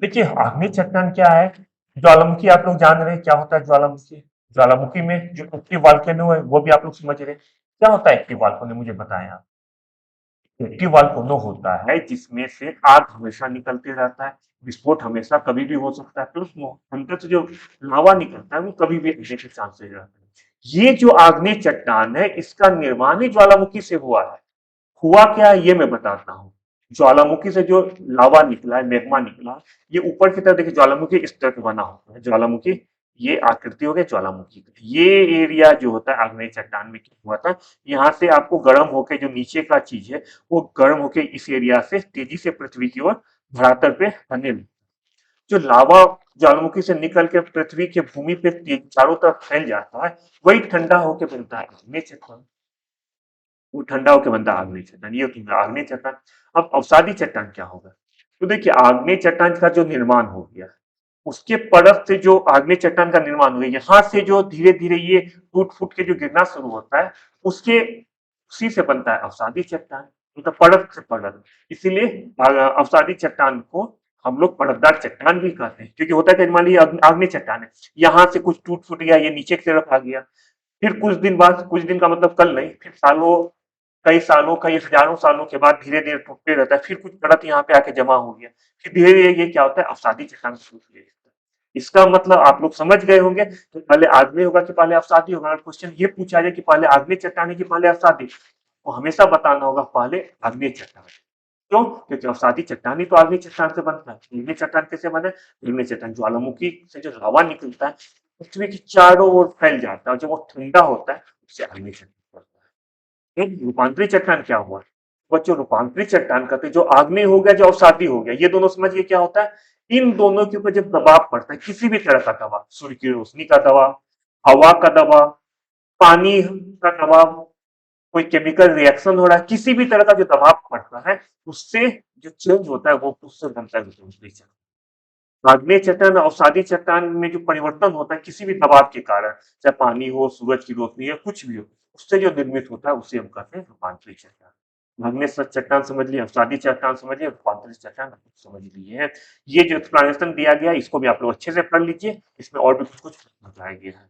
Speaker 1: देखिए आग्नेय चट्टान क्या है? ज्वालामुखी, आप लोग जान रहे हैं क्या होता है ज्वालामुखी? ज्वालामुखी में जो एक्टिव वॉल्केनो है वो भी आप लोग समझ रहे हैं। क्या होता है एक्टिव वॉल्केनो, मुझे बताएं आप। एक्टिव वॉल्केनो होता है जिसमें से आग हमेशा निकलते रहता है, विस्फोट हमेशा कभी भी हो सकता है, प्लस अंदर से जो लावा निकलता है वो कभी भी होने के चांसेस रहते हैं। ये जो आग्नेय चट्टान है इसका निर्माण ही ज्वालामुखी से हुआ है। हुआ क्या है ये मैं बताता हूँ। ज्वालामुखी से जो लावा निकला है, मैग्मा निकला, ये ऊपर की तरफ देखिए ज्वालामुखी इस तरह बना होता है, ज्वालामुखी ये आकृति हो गया ज्वालामुखी का। ये एरिया जो होता है आग्नेय चट्टान में क्या हुआ था, यहाँ से आपको गर्म होकर जो नीचे का चीज है वो गर्म होकर इस एरिया से तेजी से पृथ्वी की ओर धरातल पे आने लगी। जो लावा ज्वालामुखी से निकल के पृथ्वी के भूमि पे चारों तरफ फैल जाता है, वही ठंडा होकर बनता है आग्नेय चट्टान। वो ठंडा होकर बनता है आग्नेय चट्टान, ये होती है आग्नेय चट्टान। अब अवसादी चट्टान क्या होगा? तो देखिए आग्नेय चट्टान का जो निर्माण हो गया, उसके परत से जो आग्नेय चट्टान का निर्माण हुआ, यहाँ से जो धीरे धीरे ये टूट फूट के जो गिरना शुरू होता है, उसके उसी से बनता है अवसादी चट्टान, मतलब परत से परत। इसीलिए अवसादी चट्टान को हम लोग परतदार चट्टान भी कहते हैं, क्योंकि होता है कि मान लीजिए आग्नेय चट्टान है, यहाँ से कुछ टूट फूट गया, ये नीचे की तरफ आ गया, फिर कुछ दिन बाद, कुछ दिन का मतलब कल नहीं, फिर सालों, कई सालों, कई हजारों सालों के बाद धीरे धीरे टूटते रहता है, फिर कुछ परत यहाँ पे आके जमा हो गया, फिर धीरे धीरे ये क्या होता है, अवसादी चट्टान टूट गया। इसका मतलब आप लोग समझ गए होंगे कि पहले आग्नेय होगा कि पहले अवसादी होगा। अगर क्वेश्चन ये पूछा जाए कि पहले आग्नेय चट्टान है कि पहले अवसादी, तो हमेशा बताना होगा पहले आग्नेय चट्टान। क्यों? क्योंकि अवसादी चट्टान ही तो आग्नेय चट्टान से बनता है। आग्नेय चट्टान कैसे बने? आग्नेय चट्टान ज्वालामुखी से जो लावा निकलता है पृथ्वी के चारों ओर फैल जाता है और जब वो ठंडा होता है उससे आग्नेय चट्टान बनता है। एक रूपांतरित चट्टान क्या हुआ? बच्चों रूपांतरित चट्टान का जो आग्नेय हो गया जो अवसादी हो गया, ये दोनों समझिए क्या होता है। इन दोनों के ऊपर जब दबाव पड़ता है, किसी भी तरह का दबाव, सूर्य की रोशनी का दबाव, हवा का दबाव, पानी का दबाव, कोई केमिकल रिएक्शन हो रहा है, किसी भी तरह का जो दबाव पड़ता है उससे जो चेंज होता है वो उससे बनता है रूपांतरित चट्टान। आग्नेय चट्टान अवसादी चट्टान में जो परिवर्तन होता है किसी भी दबाव के कारण, चाहे पानी हो, सूरज की रोशनी या कुछ भी हो, उससे जो निर्मित होता है उसे हम कहते हैं रूपांतरित चट्टान। आग्नेय चट्टान समझ लिए, अवसादी चट्टान समझ लिए, रूपांतरित चट्टान समझ लिए है। ये जो एक्सप्लेनेशन दिया गया इसको भी आप लोग अच्छे से पढ़ लीजिए, इसमें और भी कुछ कुछ बताया गया है।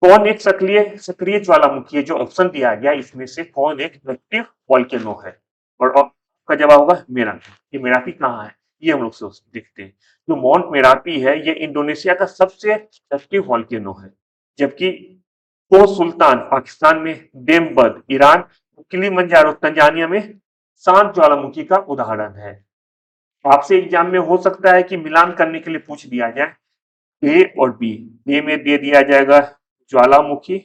Speaker 1: कौन एक सक्रिय सक्रिय ज्वालामुखी है? जो ऑप्शन दिया गया इसमें से कौन एक एक्टिव वॉल्केनो है? और आपका जवाब होगा मेरापी। ये मेरापी कहाँ है ये हम लोग सोच देखते हैं। जो माउंट मेरापी है ये इंडोनेशिया का सबसे एक्टिव वॉल्केनो है, जबकि को सुल्तान पाकिस्तान में, डेमबद ईरान, किलिमंजारो तंजानिया में शांत ज्वालामुखी का उदाहरण है। आपसे एग्जाम में हो सकता है कि मिलान करने के लिए पूछ दिया जाए ए और बी। ए में दे दिया जाएगा ज्वालामुखी,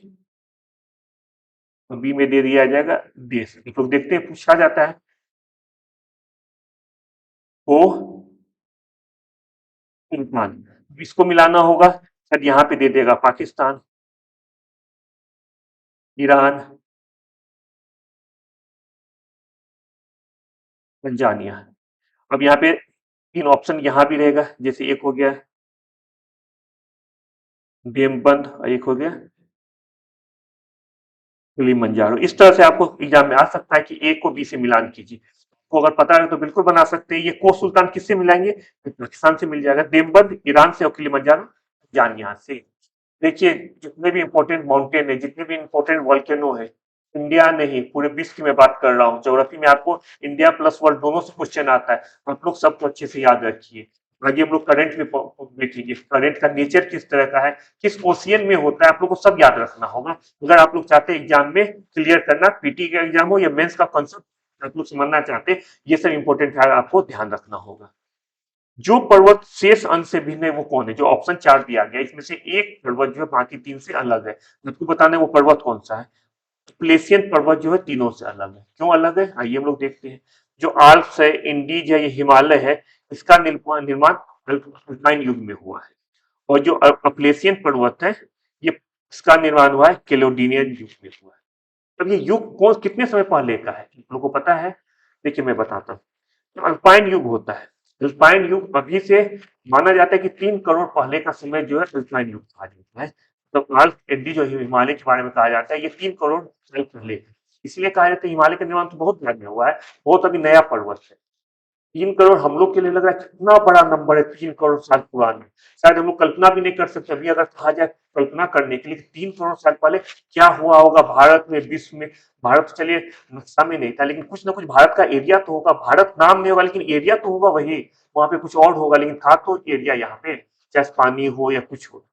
Speaker 1: बी में दे दिया जाएगा देश। तो देखते हैं पूछा जाता है ओ सुल्तान, इसको मिलाना होगा, शायद यहाँ पे दे देगा पाकिस्तान, ईरान, तंजानिया। अब यहाँ पे तीन ऑप्शन यहाँ भी रहेगा, जैसे एक हो गया बेमबंद और एक हो गया किलिमंजारो। इस तरह से आपको एग्जाम में आ सकता है कि ए को बी से मिलान कीजिए। को अगर पता है तो बिल्कुल बना सकते हैं। ये को सुल्तान किससे मिलाएंगे? पाकिस्तान से मिल जाएगा, देवबंद ईरान से और किलिमंजारो जानिया से। देखिए जितने भी इंपॉर्टेंट माउंटेन है, जितने भी इंपॉर्टेंट वॉल्केनो है, इंडिया नहीं पूरे विश्व की मैं बात कर रहा हूँ। ज्योग्राफी में आपको इंडिया प्लस वर्ल्ड दोनों से क्वेश्चन आता है, आप लोग सबको अच्छे से याद रखिए। आगे हम लोग करंट में देखेंगे, करंट का नेचर किस तरह का है, किस ओशियन में होता है, आप लोग को सब याद रखना होगा। अगर आप लोग चाहते हैं एग्जाम में क्लियर करना, पीटी का एग्जाम हो या मेंस का कॉन्सेप्ट आप लोग समझना चाहते हैं, ये सब इंपॉर्टेंट है, आपको ध्यान रखना होगा। जो पर्वत शेष अंश से भिन्न है वो कौन है? जो ऑप्शन 4 दिया गया इसमें से एक पर्वत जो है बाकी तीन से अलग है, आपको बताना है वो पर्वत कौन सा है। प्लेसियन पर्वत जो है तीनों से अलग है। क्यों अलग है आइए हम लोग देखते हैं। जो आल्प्स है, इंडीज है, ये हिमालय है, इसका निर्माण अल्पाइन युग में हुआ है। और जो अप्लेसियन पर्वत है ये इसका निर्माण हुआ है कैलोडिनियन युग में हुआ है। अब ये युग कौन कितने समय पहले का है आप लोगों को पता है? देखिए मैं बताता हूँ। जो अल्पाइन युग होता है, अल्पाइन युग अभी से माना जाता है कि 3 करोड़ पहले का समय जो है अल्पाइन युग कहा जाता है। तो आल्प एंडी जो हिमालय के बारे में कहा जाता है ये 3 करोड़ साल पहले, इसलिए कहा जाता है हिमालय का निर्माण तो बहुत बाद में हुआ है, बहुत अभी नया पर्वत है। 3 करोड़ हम लोग के लिए लग रहा है कितना बड़ा नंबर है, 3 करोड़ साल पुराना। शायद हम लोग कल्पना भी नहीं कर सकते। अभी अगर कहा जाए कल्पना करने के लिए 3 करोड़ साल पहले क्या हुआ होगा भारत में, विश्व में। भारत तो चलिए नक्शा में नहीं था, लेकिन कुछ ना कुछ भारत का एरिया तो होगा। भारत नाम नहीं होगा लेकिन एरिया तो होगा वही, वहां पे कुछ और होगा लेकिन था तो एरिया यहाँ पे, चाहे पानी हो या कुछ हो।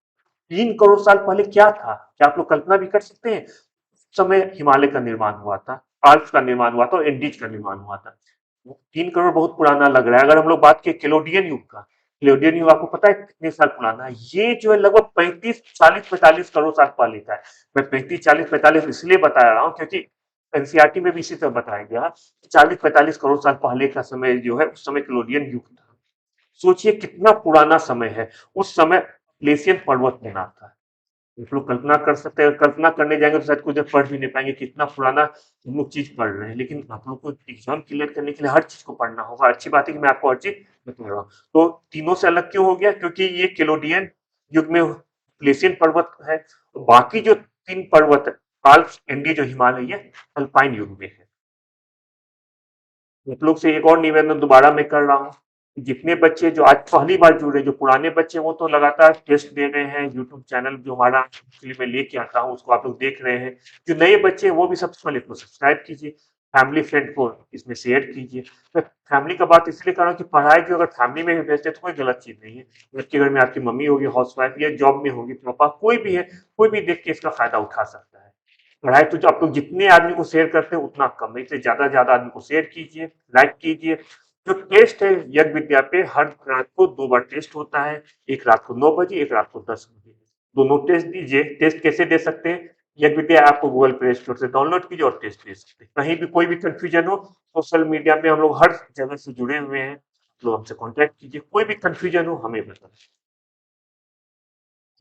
Speaker 1: 3 करोड़ साल पहले क्या था, क्या आप लोग कल्पना भी कर सकते हैं? उस समय हिमालय का निर्माण हुआ था, आल्प्स का निर्माण हुआ था और एंडीज का निर्माण हुआ था। 3 करोड़ बहुत पुराना लग रहा है। अगर हम लोग बात करें केलोडियन युग का, केलोडियन युग आपको पता है कितने साल पुराना है? ये जो है लगभग 35 40 45 करोड़ साल पहले का है। मैं 35 40 45 इसलिए बता रहा हूँ क्योंकि एनसीईआरटी में भी इसी तरह बताया गया 40 45 करोड़ साल पहले का समय जो है उस समय केलोडियन युग था। सोचिए कितना पुराना समय है। उस समय ग्लेशियर पर्वत बना था। आप लोग कल्पना कर सकते हैं, कल्पना करने जाएंगे तो शायद कुछ देर पढ़ भी नहीं पाएंगे, कितना पुराना हम लोग चीज पढ़ रहे हैं। लेकिन आप लोग को एग्जाम क्लियर करने के लिए हर चीज को पढ़ना होगा। अच्छी बात है कि मैं आपको हर चीज बता रहा हूँ। तो तीनों से अलग क्यों हो गया? क्योंकि ये केलोडियन युग में प्लेसियन पर्वत है, बाकी जो 3 पर्वत आल्प्स एंडी जो हिमालय है अल्पाइन युग में है। आप लोग से एक और निवेदन दोबारा मैं कर रहा हूँ, जितने बच्चे जो आज पहली बार जुड़े, जो पुराने बच्चे वो तो लगातार टेस्ट दे रहे हैं, यूट्यूब चैनल जो हमारा एक्चुअली मैं लेके आता हूँ उसको आप लोग देख रहे हैं। जो नए बच्चे हैं वो भी सबसे पहले तो सब्सक्राइब कीजिए, फैमिली फ्रेंड को इसमें शेयर कीजिए। मैं फैमिली का बात इसलिए कर रहा हूँ कि पढ़ाई की अगर फैमिली में भी भेजते तो कोई गलत चीज नहीं है। आपके घर में आपकी मम्मी होगी हाउस वाइफ या जॉब में होगी, पापा कोई भी है, कोई भी देख के इसका फायदा उठा सकता है। पढ़ाई तो जो आप लोग जितने आदमी को शेयर करते हैं उतना कम है, इसलिए ज्यादा ज्यादा आदमी को शेयर कीजिए, लाइक कीजिए। जो टेस्ट है यज्ञ विद्या पे हर रात को 2 बार टेस्ट होता है, एक रात को 9 बजे, एक रात को 10 बजे। दोनों टेस्ट दीजिए। टेस्ट कैसे दे सकते हैं? यज्ञ विद्या ऐप को गूगल प्ले स्टोर से डाउनलोड कीजिए और टेस्ट दे सकते हैं। कहीं भी कोई भी कन्फ्यूजन हो, सोशल मीडिया पे हम लोग हर जगह से जुड़े हुए हैं, तो हमसे कॉन्टैक्ट कीजिए। कोई भी कन्फ्यूजन हो हमें बताएं।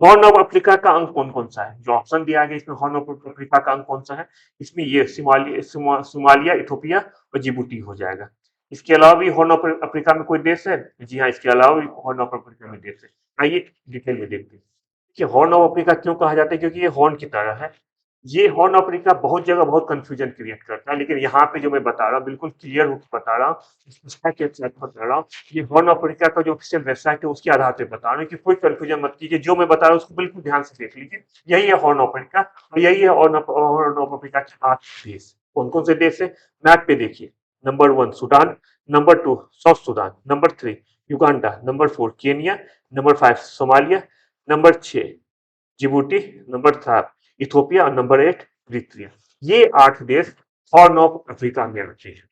Speaker 1: हॉर्न ऑफ अफ्रीका का अंक कौन-कौन सा है? जो ऑप्शन दिया गया इसमें हॉर्न ऑफ अफ्रीका का अंक कौन सा है? इसमें ये सोमालिया, इथोपिया और जिबूटी हो जाएगा। इसके अलावा भी हॉर्न ऑफ अफ्रीका में कोई देश है? जी हाँ, इसके अलावा भी हॉर्न ऑफ अफ्रीका में देश है। आइए डिटेल में देखते हैं कि हॉर्न ऑफ अफ्रीका क्यों कहा जाता है, क्योंकि ये हॉर्न की तरह है। ये हॉर्न ऑफ अफ्रीका बहुत जगह बहुत कंफ्यूजन क्रिएट करता है, लेकिन यहाँ पे जो मैं बता रहा हूँ बिल्कुल क्लियर होकर बता रहा हूँ, के साथ बता रहा हूँ। ये हॉर्न ऑफ अफ्रीका का जो ऑफिशियल वेबसाइट है उसके आधार पे बता रहा हूँ कि कोई कंफ्यूजन मत कीजिए। जो मैं बता रहा हूँ उसको बिल्कुल ध्यान से देख लीजिए। यही है हॉर्न ऑफ अफ्रीका और यही है हॉर्न ऑफ अफ्रीका के 8 देश। कौन कौन से देश है मैप पे देखिए। Number 1 Sudan, number 2 south Sudan, number 3 Uganda, number 4 Kenya, number 5 Somalia, number 6 Djibouti, number 7 Ethiopia और नंबर 8 इरिट्रिया। ये 8 देश हॉर्न ऑफ अफ्रीका में आते हैं।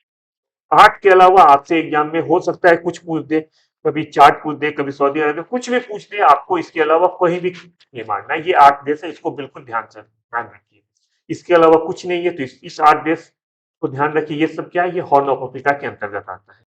Speaker 1: 8 के अलावा आपसे एग्जाम में हो सकता है कुछ पूछ दे, कभी चार्ट पूछ दे, कभी सऊदी अरब कुछ भी पूछ दे, आपको इसके अलावा कहीं भी नहीं मारना है। ये 8 देश है, इसको बिल्कुल ध्यान रखिए। इसके अलावा कुछ नहीं है, तो इस 8 देश को ध्यान रखिए। ये सब क्या है? ये हॉर्न ऑफ अफ्रीका के अंतर्गत आता है।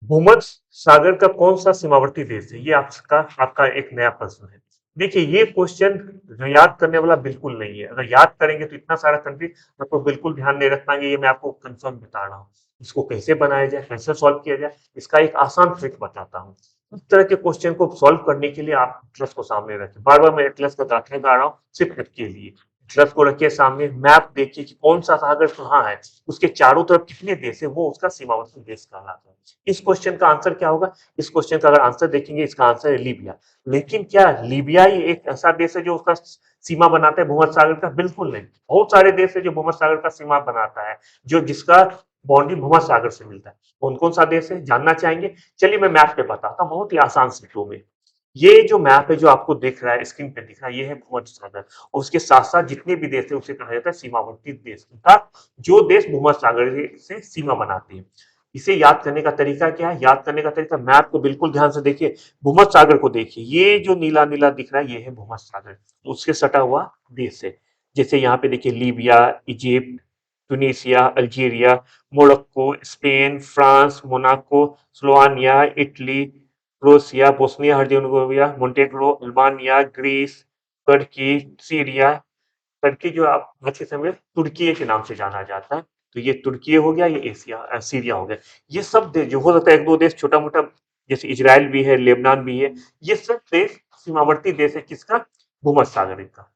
Speaker 1: भूमध्य सागर का कौन सा सीमावर्ती देश है? ये आपका आपका एक नया प्रश्न है। देखिए ये क्वेश्चन याद करने वाला बिल्कुल नहीं है। अगर याद करेंगे तो इतना सारा कंट्री आपको बिल्कुल ध्यान नहीं रख पाएंगे। ये मैं आपको कंफर्म बता रहा हूँ। इसको कैसे बनाया जाए, कैसे सॉल्व किया जाए, इसका एक आसान ट्रिक बताता हूँ। इस तरह के क्वेश्चन को सॉल्व करने के लिए आप एटलस को सामने रखें। बार बार मैं एटलस का दाखिला गा रहा हूँ सिर्फ इसके लिए। एटलस को रखिए सामने, मैप देखिए कि कौन सा सागर कहाँ है, उसके चारों तरफ कितने देश है, वो उसका सीमावर्ती देश कहलाता है। इस क्वेश्चन का आंसर क्या होगा? इस क्वेश्चन का अगर आंसर देखेंगे, इसका आंसर है लीबिया। लेकिन क्या लीबिया ही एक ऐसा देश है जो उसका सीमा बनाता है भूमध्य सागर का? बिल्कुल नहीं। बहुत सारे देश है जो भूमध्य सागर का सीमा बनाता है, जो जिसका बाउंड्री भूमध्य सागर से मिलता है। कौन कौन सा देश है जानना चाहेंगे? चलिए मैं मैप पे बताता हूँ बहुत ही आसान शब्दों में। ये जो मैप है जो आपको दिख रहा है, स्क्रीन पे दिख रहा है, ये है भूमध्य सागर और उसके साथ साथ जितने भी देश है उसे कहा जाता है सीमावर्ती देश, अर्थात जो देश भूमध्य सागर से सीमा बनाते हैं। इसे याद करने का तरीका क्या है? याद करने का तरीका, मैप को बिल्कुल ध्यान से देखिए, भूमध्य सागर को देखिए। ये जो नीला नीला दिख रहा है ये है भूमध्य सागर, उसके सटा हुआ देश है। जैसे यहाँ पे देखिए Libya, Egypt, Tunisia, Algeria, Morocco, Spain, France, Monaco, Slovenia, Italy, Croatia, Bosnia Herzegovina, Montenegro, Albania, Greece, तुर्की, सीरिया। तुर्की जो आप आज के समय तुर्की के नाम से जाना जाता है, तो ये तुर्की हो गया, ये सीरिया हो गया। ये सब देश जो हो सकता है एक दो देश छोटा मोटा, जैसे इजराइल भी है, लेबनान भी है, ये सब देश सीमावर्ती देश है किसका? भूमध्य सागर का।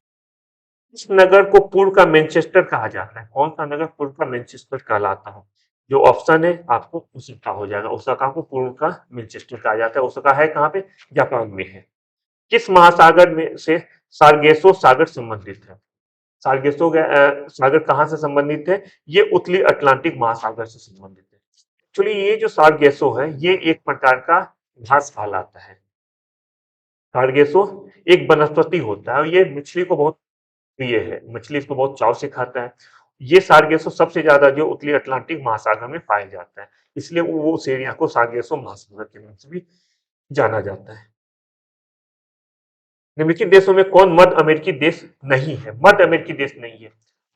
Speaker 1: इस नगर को पूर्व का मैनचेस्टर कहा जाता है। कौन सा नगर पूर्व का मैनचेस्टर कहलाता है? जो ऑप्शन है आपको ओसाका हो जाएगा। ओसाका को पूर्व का मैनचेस्टर कहा जाता है। ओसाका है कहाँ पे? जापान में है। किस महासागर में से सार्गेसो सागर संबंधित है? सार्गेसो सागर कहाँ से संबंधित है? ये उत्तरी अटलांटिक महासागर से संबंधित है। एक्चुअली ये जो सार्गेसो है ये एक प्रकार का घास कहलाता है। सार्गेसो एक वनस्पति होता है और ये मछली को बहुत प्रिय है। मछली इसको बहुत चाव से खाता है। ये सार्गेसो सबसे ज्यादा जो उत्तरी अटलांटिक महासागर में पाया जाता है, इसलिए वो उस एरिया को सार्गेसो महासागर के नाम से भी जाना जाता है। निम्नलिखित देशों में कौन मध्य अमेरिकी देश नहीं है? मध्य अमेरिकी देश नहीं है।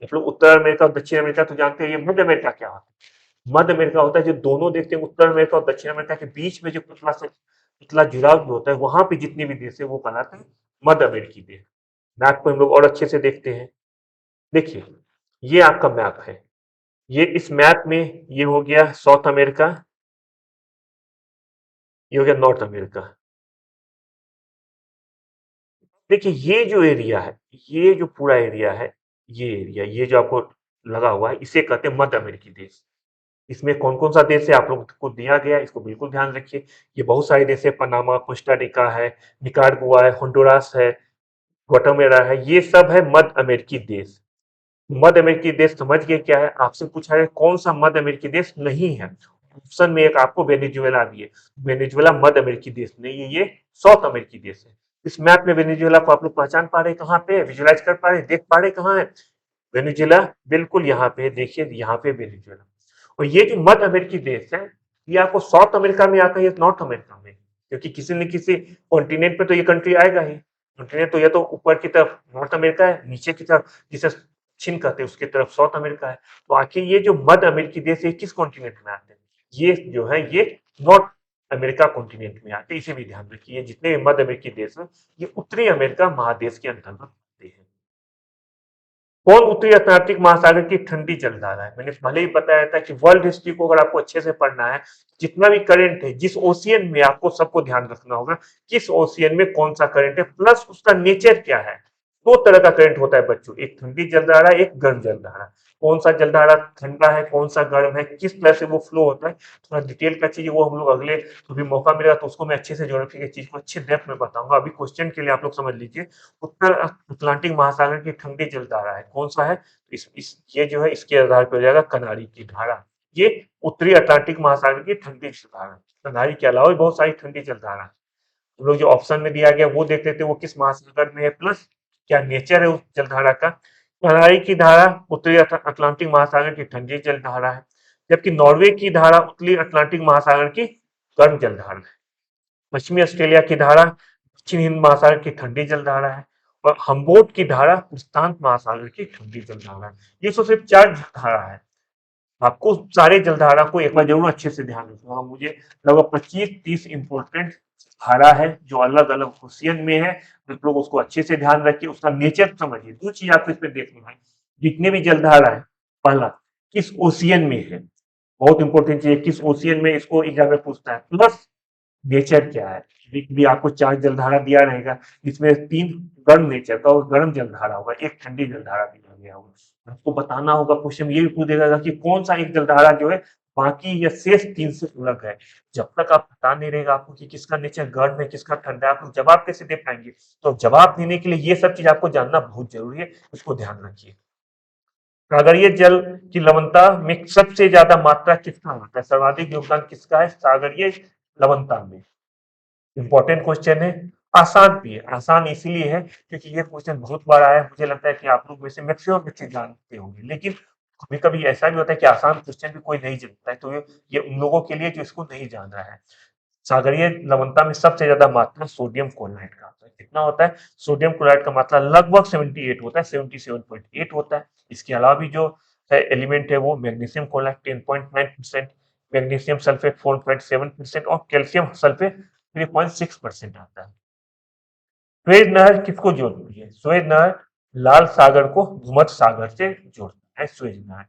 Speaker 1: आप लोग उत्तर अमेरिका और दक्षिण अमेरिका तो जानते हैं, ये मध्य अमेरिका क्या होता है? मध्य अमेरिका होता है जो दोनों देश हैं, उत्तर अमेरिका और दक्षिण अमेरिका के बीच में जो पतला से पतला जुड़ाव जो होता है, वहां पे जितने भी देश है वो कहलाते हैं मध्य अमेरिकी देश। मैप को हम लोग और अच्छे से देखते हैं। देखिए ये आपका मैप है। ये इस मैप में ये हो गया साउथ अमेरिका, ये हो गया नॉर्थ अमेरिका। देखिए ये जो एरिया है, ये जो पूरा एरिया है, ये एरिया, ये जो आपको लगा हुआ है, इसे कहते हैं मध्य अमेरिकी देश। इसमें कौन-कौन सा देश है आप लोगों को दिया गया है, इसको बिल्कुल ध्यान रखिए। ये बहुत सारे देश है, पनामा, कोस्टा रिका है, निकारागुआ है, होंडुरास है, ग्वाटेमाला है, ये सब है मध्य अमेरिकी देश। मध्य अमेरिकी देश समझ गए क्या है? आपसे पूछा है कौन सा मध्य अमेरिकी देश नहीं है? ऑप्शन में एक आपको वेनेजुएला भी है। वेनेजुएला मध्य अमेरिकी देश नहीं है, ये साउथ अमेरिकी देश है। इस मैप में वेनेजुएला को आप लोग पहचान पा रहे हैं कहाँ पे? विजुअलाइज कर पा रहे हैं, देख पा रहे हैं कहाँ है? वेनेजुएला बिल्कुल यहाँ पे, देखिए यहाँ पे वेनेजुएला। और ये जो मध्य अमेरिकी देश है, ये आपको साउथ अमेरिका में आता है या नॉर्थ अमेरिका में, क्योंकि किसी न किसी कॉन्टिनेंट पे तो ये कंट्री आएगा ही। कॉन्टिनेंट तो या तो ऊपर की तरफ नॉर्थ अमेरिका है, नीचे की तरफ जिसे दक्षिण कहते हैं उसकी तरफ साउथ अमेरिका है। तो आखिर ये जो मध्य अमेरिकी देश है किस कॉन्टिनेंट में आते हैं? ये जो है ये नॉर्थ अमेरिका कॉन्टिनेंट में आते हैं। इसे भी ध्यान रखिए, जितने भी मध्य अमेरिकी देश हैं ये उत्तरी अमेरिका महादेश के अंतर्गत आते हैं। कौन उत्तरी अटलांटिक महासागर की ठंडी जलधारा है? मैंने पहले ही बताया था कि वर्ल्ड हिस्ट्री को अगर आपको अच्छे से पढ़ना है, जितना भी करंट है जिस ओशियन में, आपको सबको ध्यान रखना होगा किस ओशियन में कौन सा करंट है, प्लस उसका नेचर क्या है। दो तरह का करंट होता है बच्चों, एक ठंडी जलधारा, एक गर्म जलधारा। कौन सा जलधारा ठंडा है, कौन सा गर्म है, किस तरह से वो फ्लो होता है, थोड़ा डिटेल का चाहिए वो हम लोग अगले कभी मौका मिलेगा तो उसको मैं अच्छे से ज्योग्राफी की चीज को अच्छे डेप्थ में बताऊंगा। अभी क्वेश्चन के लिए आप लोग समझ लीजिए, उत्तर अटलांटिक महासागर की ठंडी जलधारा है, कौन सा है? ये जो है इसके आधार पर हो जाएगा कनारी की धारा। ये उत्तरी अटलांटिक महासागर की ठंडी जलधारा। कनारी के अलावा भी बहुत सारी ठंडी जलधारा है। हम लोग जो ऑप्शन में दिया गया वो देख लेते हैं, वो किस महासागर में है, प्लस क्या नेचर है उस जलधारा का। कनारी की धारा उत्तरी अटलांटिक महासागर की ठंडी जलधारा है, जबकि नॉर्वे की धारा उत्तरी अटलांटिक महासागर की गर्म जलधारा है। पश्चिमी ऑस्ट्रेलिया की धारा दक्षिण हिंद महासागर की ठंडी जलधारा है, और हम्बोल्ट की धारा प्रशांत महासागर की ठंडी जलधारा है। ये तो सिर्फ 4 धारा है। आपको सारे जलधारा को एक बार जरूर अच्छे से ध्यान रखना। हाँ, मुझे लगभग 25-30 इंपॉर्टेंट धारा है जो अलग अलग क्वेश्चन में है। आप लोग उसको अच्छे से ध्यान रखिए, उसका नेचर समझिए। दो चीज आपको इसमें देखना है, जितने भी जलधारा है, पहला किस ओशियन में है, बहुत इंपॉर्टेंट चीज है, किस ओशियन में इसको एग्जाम में पूछता है, प्लस नेचर क्या है। भी आपको 4 जलधारा दिया रहेगा, इसमें 3 गर्म नेचर का और गर्म जलधारा होगा, एक ठंडी जलधारा दिया गया होगा। आपको बताना होगा, क्वेश्चन ये भी पूछ देगा कि कौन सा एक जलधारा जो है बाकी या शेष 3 से अलग है। जब तक आप बता नहीं रहेगा आपको कि किसका नेचर गर्म है किसका ठंडा है, आप लोग जवाब कैसे दे पाएंगे? तो जवाब देने के लिए ये सब चीज आपको जानना बहुत जरूरी है, उसको ध्यान रखिए। सागरीय जल की लवणता में सबसे ज्यादा मात्रा किसका होता है, सर्वाधिक योगदान किसका है सागरीय लवणता में? इंपॉर्टेंट क्वेश्चन है, आसान भी है। आसान इसलिए है क्योंकि ये क्वेश्चन बहुत बार आया है, मुझे लगता है कि आप लोग में से मैक्सिमम बच्चे जानते होंगे, लेकिन कभी कभी ऐसा भी होता है कि आसान क्वेश्चन भी कोई नहीं जानता है, तो ये उन लोगों के लिए जो इसको नहीं जान रहा है। सागरीय लवणता में सबसे ज्यादा मात्रा सोडियम क्लोराइड का होता है। कितना होता है? सोडियम क्लोराइड का मात्रा लगभग 78 होता है, 77.8 होता है। इसके अलावा भी जो है एलिमेंट है वो मैग्नीशियम क्लोराइड 10.9%, मैग्नीशियम सल्फेट 4.7% और कैल्शियम सल्फेट 3.6% आता है। स्वेज नहर किसको जोड़ती है? स्वेज नहर लाल सागर को भूमध्य सागर से जोड़ता है। स्वेज नहर,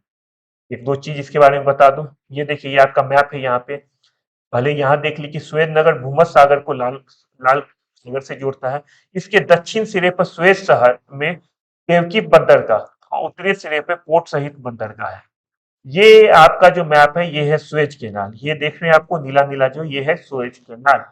Speaker 1: एक दो चीज इसके बारे में बता दूं। ये देखिए, ये आपका मैप है, यहाँ पे भले यहाँ देख ली कि स्वेज नगर भूमध्य सागर को लाल लाल सागर से जोड़ता है। इसके दक्षिण सिरे पर स्वेज शहर में केवकी बंदरगाह और उत्तरी सिरे पे पोर्ट सहित बंदरगाह है। ये आपका जो मैप है ये है स्वेज केनाल। ये देख रहे हैं आपको नीला नीला जो, ये है स्वेज केनाल।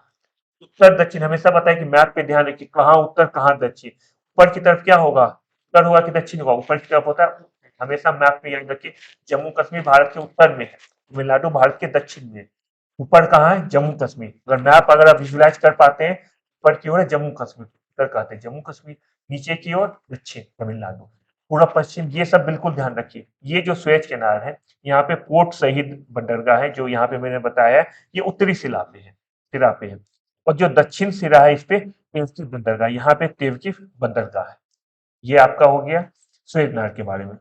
Speaker 1: उत्तर दक्षिण हमेशा बताए कि मैप पे ध्यान रखिए, कहाँ उत्तर कहाँ दक्षिण। ऊपर की तरफ क्या होगा, उत्तर होगा कि दक्षिण होगा? ऊपर की तरफ होता है। हमेशा मैप पे याद रखिए, जम्मू कश्मीर भारत के उत्तर में है, तमिलनाडु भारत के दक्षिण में। ऊपर कहाँ है? जम्मू कश्मीर। अगर मैप अगर आप विजुलाइज कर पाते हैं, ऊपर की ओर है जम्मू कश्मीर, उत्तर कहते हैं जम्मू कश्मीर, नीचे की ओर दक्षिण तमिलनाडु, पूर्व पश्चिम, ये सब बिल्कुल ध्यान रखिए। ये जो स्वेज केनाल है, यहाँ पे पोर्ट शहीद बंदरगाह है जो यहाँ पे मैंने बताया है, ये उत्तरी सिरा पे है, सिरा पे है। और जो दक्षिण सिरा है इस पे तेवकी बंदरगाह, यहाँ पे तेवकी बंदरगाह है। ये आपका हो गया स्वेज नहर के बारे में।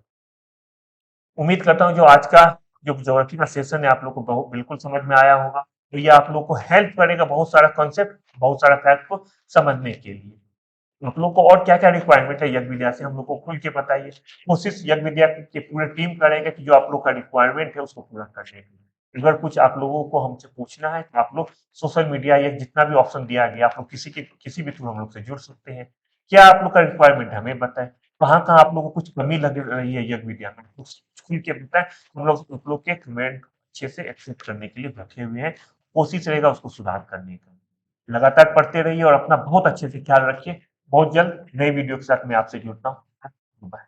Speaker 1: उम्मीद करता हूँ जो आज का जो ज्योग्राफी का सेशन है आप लोग को बहुत बिल्कुल समझ में आया होगा। तो ये आप लोग को हेल्प करेगा बहुत सारा कॉन्सेप्ट, बहुत सारा फैक्ट को समझने के लिए। आप लोग को और क्या क्या रिक्वायरमेंट है यज्ञ विद्या से, हम लोग को खुल के बताइए। कोशिश यज्ञ विद्या की पूरी टीम करेगा कि जो आप लोग का रिक्वायरमेंट है उसको पूरा करने के लिए। अगर कुछ आप लोगों को हमसे पूछना है तो आप लोग सोशल मीडिया या जितना भी ऑप्शन दिया गया, आप लोग किसी भी थ्रू हम लोग से जुड़ सकते हैं। क्या आप लोग का रिक्वायरमेंट है हमें बताएं, कहाँ कहाँ आप लोगों को कुछ कमी लग रही है यज्ञ विद्या में, कुछ खुल के बताएं। हम लोग आप लोग के कमेंट अच्छे से एक्सेप्ट करने के लिए बैठे हुए हैं। कोशिश रहेगा उसको सुधार करने का। लगातार पढ़ते रहिए और अपना बहुत अच्छे से ख्याल रखिए। बहुत जल्द नई वीडियो के साथ मैं आपसे जुड़ता हूँ। बाय।